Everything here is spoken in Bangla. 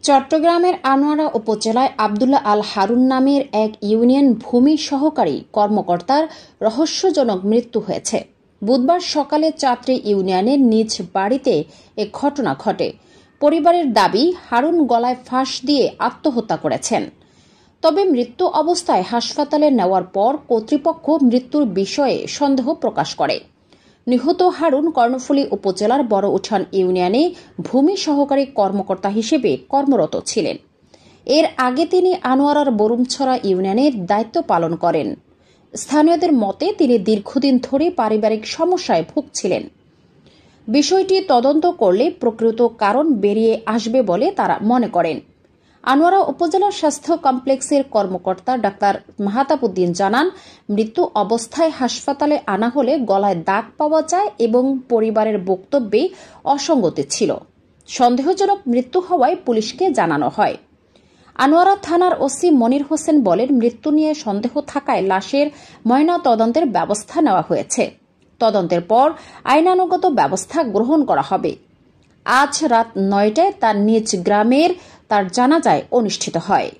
চট্টগ্রামের আনোয়ারা উপজেলায় আব্দুল্লাহ আল হারুন নামের এক ইউনিয়ন ভূমি সহকারী কর্মকর্তার রহস্যজনক মৃত্যু হয়েছে। বুধবার সকালে চাত্রে ইউনিয়নের নিজ বাড়িতে এ ঘটনা ঘটে। পরিবারের দাবি, হারুন গলায় ফাঁস দিয়ে আত্মহত্যা করেছেন। তবে মৃত্যু অবস্থায় হাসপাতালে নেওয়ার পর কর্তৃপক্ষ মৃত্যুর বিষয়ে সন্দেহ প্রকাশ করে। নিহত হারুন কর্ণফুলী উপজেলার বড় উঠান ইউনিয়নে ভূমি সহকারী কর্মকর্তা হিসেবে কর্মরত ছিলেন। এর আগে তিনি আনোয়ারার বরুমছড়া ইউনিয়নের দায়িত্ব পালন করেন। স্থানীয়দের মতে তিনি দীর্ঘদিন ধরে পারিবারিক সমস্যায় ভুগছিলেন। বিষয়টি তদন্ত করলে প্রকৃত কারণ বেরিয়ে আসবে বলে তারা মনে করেন। আনোয়ারা উপজেলা স্বাস্থ্য কমপ্লেক্সের কর্মকর্তা ডাক্তার মাহতাবউদ্দিন জানান, মৃত্যু অবস্থায় হাসপাতালে আনা হলে গলায় দাগ পাওয়া যায় এবং পরিবারের বক্তব্যে অসঙ্গতি ছিল। সন্দেহজনক মৃত্যু হওয়ায় পুলিশকে জানানো হয়। আনোয়ারা থানার ওসি মনির হোসেন বলেন, মৃত্যু নিয়ে সন্দেহ থাকায় লাশের ময়নাতদন্তের ব্যবস্থা নেওয়া হয়েছে। তদন্তের পর আইনানুগত ব্যবস্থা গ্রহণ করা হবে। আজ রাত ৯টায় তার নিজ গ্রামের তার জানাজায় অনুষ্ঠিত হয়।